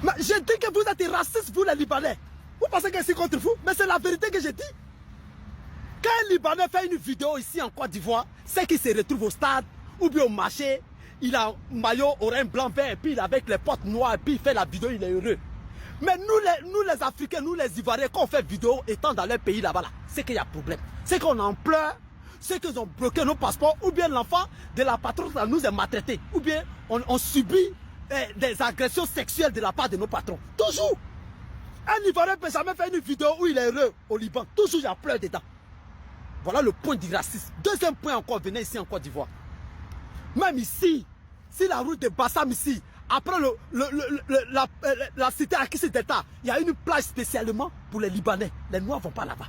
Mais j'ai dit que vous êtes racistes, vous les Libanais. Vous pensez que c'est contre vous? Mais c'est la vérité que j'ai dit. Quand un Libanais fait une vidéo ici en Côte d'Ivoire, c'est qu'il se retrouve au stade ou bien au marché, il a un maillot orange, blanc, vert, et puis il est avec les potes noirs, et puis il fait la vidéo, il est heureux. Mais nous les Africains, nous les Ivoiriens, quand on fait vidéo étant dans leur pays là-bas, là, c'est qu'il y a problème. C'est qu'on en pleure, c'est qu'ils ont bloqué nos passeports, ou bien l'enfant de la patronne nous est maltraité, ou bien on subit des agressions sexuelles de la part de nos patrons. Toujours. Un Ivoirien ne peut jamais faire une vidéo où il est heureux au Liban. Toujours il y a pleure dedans. Voilà le point du racisme. Deuxième point encore, venez ici en Côte d'Ivoire. Même ici, si la route de Bassam ici, après la cité Akissi d'État, il y a une plage spécialement pour les Libanais. Les Noirs ne vont pas là-bas.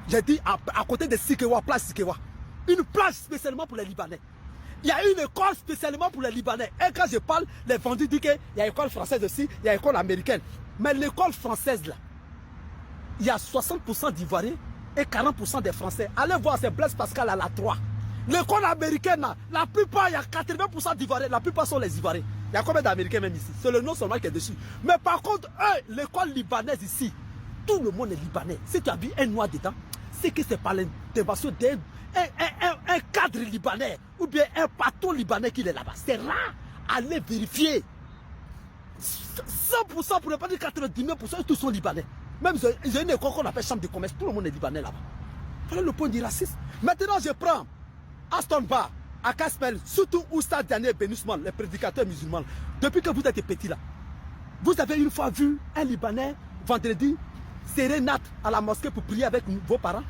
J'ai dit à côté de Sikewa, plage Sikewa. Une plage spécialement pour les Libanais. Il y a une école spécialement pour les Libanais. Et quand je parle, les vendus disent qu'il y a une école française aussi, il y a une école américaine. Mais l'école française là, il y a 60% d'Ivoiriens et 40% des Français. Allez voir, c'est Blaise Pascal à la 3. L'école américaine, là, la plupart, il y a 80% d'Ivoiriens. La plupart sont les Ivoiriens. Il y a combien d'Américains même ici? C'est le nom seulement qui est dessus. Mais par contre, l'école libanaise ici, tout le monde est libanais. Si tu as vu un noir dedans, c'est que c'est par l'intervention d'un cadre libanais ou bien un patron libanais qui est là-bas. C'est rare. Allez vérifier. 100% pour ne pas dire 99%, tous sont libanais. Même ils ont une école qu'on appelle chambre de commerce, tout le monde est libanais là-bas. Voilà le point du racisme. Maintenant, je prends Aston Bar, Akaspel, surtout Oustad Daniel Benusman, les prédicateurs musulmans. Depuis que vous êtes petit là, vous avez une fois vu un Libanais vendredi sérénade à la mosquée pour prier avec vos parents?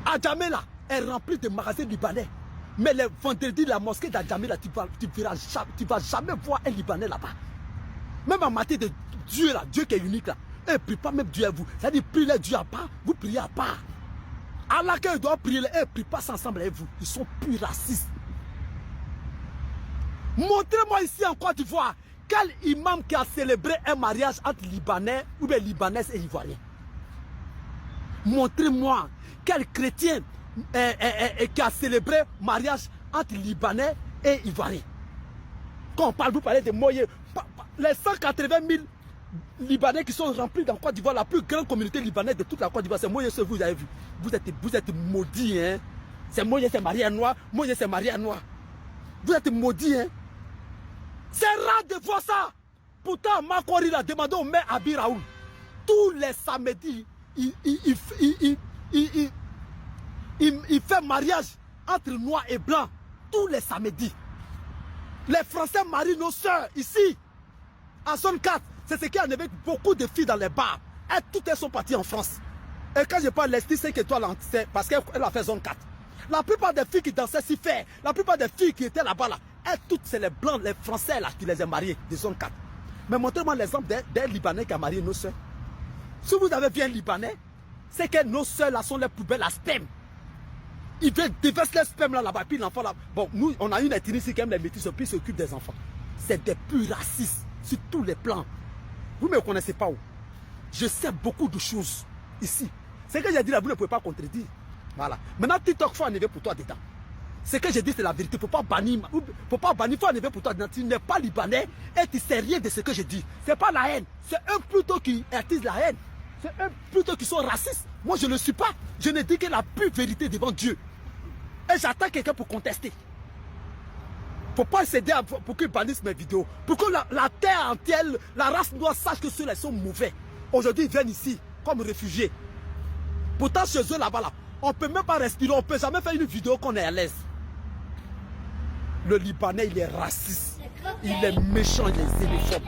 Adjamela est rempli de magasins libanais. Mais le vendredi, la mosquée d'Adjamela, tu vas jamais voir un Libanais là-bas. Même en matière de Dieu là, Dieu qui est unique là, il ne prie pas même Dieu à vous. C'est-à-dire, priez le Dieu à part, vous priez à part. Allah qui doit prier, ils ne prient pas ensemble avec vous. Ils sont plus racistes. Montrez-moi ici en Côte d'Ivoire, quel imam qui a célébré un mariage entre Libanais ou bien Libanaises et Ivoiriens. Montrez-moi quel chrétien qui a célébré mariage entre Libanais et Ivoiriens. Quand on parle, vous parlez de moyens. Les 180 000 Libanais qui sont remplis dans Côte d'Ivoire, la plus grande communauté libanaise de toute la Côte d'Ivoire, c'est Moyen, vous avez vu. Vous êtes maudits, hein. C'est Moyen, c'est marié à noir. Moyen, c'est marié à noir. Vous êtes maudits, hein. C'est rare de voir ça. Pourtant, Makori a demandé au maire Abi Raoul. Tous les samedis, il fait mariage entre noirs et blancs. Tous les samedis. Les Français marient nos soeurs ici. En zone 4, c'est ce qui a enlevé beaucoup de filles dans les bars. Et toutes elles sont parties en France. Et quand je parle l'Esti, c'est que toi, c'est parce qu'elle a fait zone 4. La plupart des filles qui dansaient si fait, la plupart des filles qui étaient là-bas, là, elles toutes, c'est les blancs, les Français là, qui les ont mariées de zone 4. Mais montrez-moi l'exemple d'un Libanais qui a marié nos soeurs. Si vous avez vu un Libanais, c'est que nos soeurs là sont les plus belles à sperme. Ils déversent les sperme là-bas, puis l'enfant là. Bon, nous, on a une ethnie ici qui aime les métis, puis s'occupe des enfants. C'est des plus racistes sur tous les plans. Vous ne me connaissez pas où? Je sais beaucoup de choses ici. Ce que j'ai dit là, vous ne pouvez pas contredire. Voilà. Maintenant, TikTok, il faut enlever pour toi dedans. Ce que j'ai dit, c'est la vérité. Il ne faut pas bannir. Il ne faut enlever pour toi dedans. Tu n'es pas libanais et tu ne sais rien de ce que je dis. Ce n'est pas la haine. C'est eux plutôt qui attisent la haine. C'est eux plutôt qui sont racistes. Moi, je ne le suis pas. Je ne dis que la pure vérité devant Dieu. Et j'attends quelqu'un pour contester. Il ne faut pas céder pour qu'ils bannissent mes vidéos. Pour que la terre entière, la race noire sache que ceux-là sont mauvais. Aujourd'hui, ils viennent ici comme réfugiés. Pourtant, chez eux là-bas, là, on ne peut même pas respirer. On ne peut jamais faire une vidéo qu'on est à l'aise. Le Libanais, il est raciste. Il est méchant, il est xénophobe.